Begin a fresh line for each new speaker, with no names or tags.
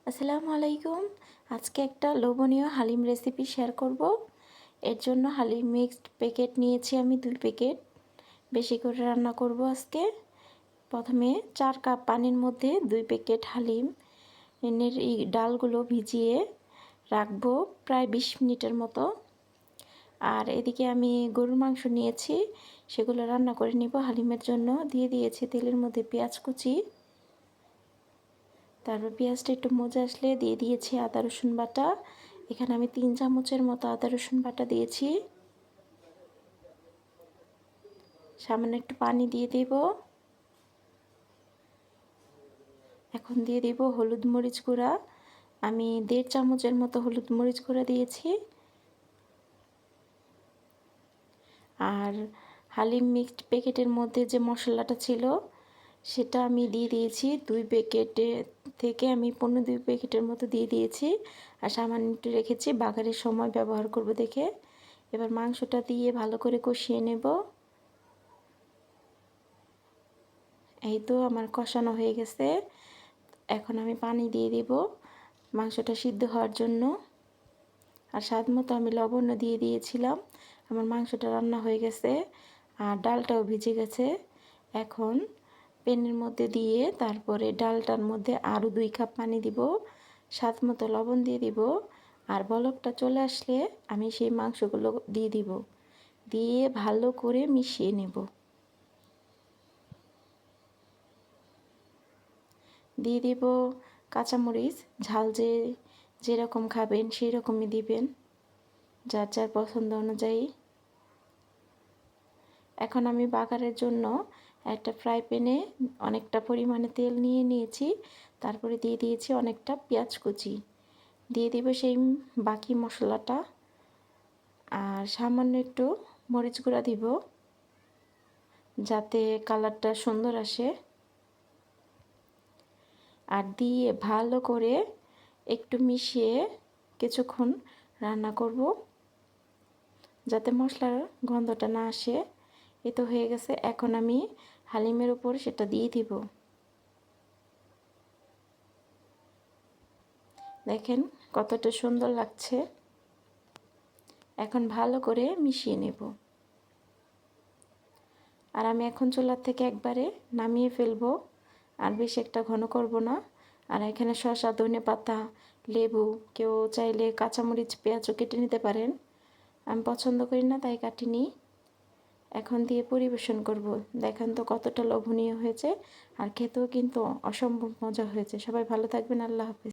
আসসালামু আলাইকুম। আজকে একটা লোভনীয় হালিম রেসিপি শেয়ার করব। এর জন্য হালিম মিক্সড প্যাকেট নিয়েছি আমি 2 প্যাকেট। বেশি করে রান্না করব আজকে। প্রথমে 4 কাপ পানির মধ্যে 2 প্যাকেট হালিম এর এই ডালগুলো ভিজিয়ে রাখবো প্রায় 20 মিনিটের মতো। আর এদিকে আমি গরুর মাংস নিয়েছি, সেগুলো রান্না করে নিব হালিমের জন্য। দিয়ে দিয়েছি তেলের মধ্যে পেঁয়াজ কুচি, তারপর পেঁয়াজটা একটু মজে আসলে দিয়ে দিয়েছি আদা রসুন বাটা। এখানে আমি 3 চামচের মতো আদা রসুন বাটা দিয়েছি। সামান্য একটু পানি দিয়ে দেব। এখন দিয়ে দেব হলুদ মরিচ গুঁড়া। আমি 1.5 চামচের মতো হলুদ মরিচ গুঁড়া দিয়েছি। আর হালিম মিক্সড প্যাকেটের মধ্যে যে মশলাটা ছিল সেটা আমি দিয়ে দিয়েছি 2 প্যাকেটে থেকে আমি 2 প্যাকেটের মতো দিয়ে দিয়েছি। আর সামান্য একটু রেখেছি বাগারের সময় ব্যবহার করব দেখে। এবার মাংসটা দিয়ে ভালো করে কষিয়ে নেব। এই তো আমার কষানো হয়ে গেছে। এখন আমি পানি দিয়ে দেব মাংসটা সিদ্ধ হওয়ার জন্য। আর স্বাদ মতো আমি লবণও দিয়ে দিয়েছিলাম। আমার মাংসটা রান্না হয়ে গেছে আর ডালটাও ভিজে গেছে। এখন প্যানের মধ্যে দিয়ে তারপরে ডালটার মধ্যে আরও 2 কাপ পানি দিব, স্বাদ মতো লবণ দিয়ে দিব। আর বলকটা চলে আসলে আমি সেই মাংসগুলো দিয়ে দিব, দিয়ে ভালো করে মিশিয়ে নেব। দিয়ে দিব কাঁচামরিচ, ঝাল যেরকম খাবেন সেই রকমই দিবেন, যার যার পছন্দ অনুযায়ী। এখন আমি বাগারের জন্য একটা ফ্রাই প্যানে অনেকটা পরিমাণে তেল নিয়ে নিয়েছি। তারপরে দিয়ে দিয়েছি অনেকটা পেঁয়াজ কুচি, দিয়ে দিব সেই বাকি মশলাটা। আর সামান্য একটু মরিচ গুঁড়া দিব যাতে কালারটা সুন্দর আসে। আর দিয়ে ভালো করে একটু মিশিয়ে কিছুক্ষণ রান্না করব যাতে মশলার গন্ধটা না আসে। এ তো হয়ে গেছে। এখন আমি হালিমের উপর সেটা দিয়ে দিব। দেখেন কতটা সুন্দর লাগছে। এখন ভালো করে মিশিয়ে নেব। আর আমি এখন চুলার থেকে একবারে নামিয়ে ফেলবো, আর বেশি একটা ঘন করব না। আর এখানে শসা, ধনেপাতা, লেবু, কেউ চাইলে কাঁচামরিচ পেঁয়াজও কেটে নিতে পারেন। আমি পছন্দ করি না তাই কাটিনি। এখন দিয়ে পরিবেশন করব। দেখেন তো কতটা লোভনীয় হয়েছে, আর খেতেও কিন্তু অসম্ভব মজা হয়েছে। সবাই ভালো থাকবেন। আল্লাহ হাফেজ।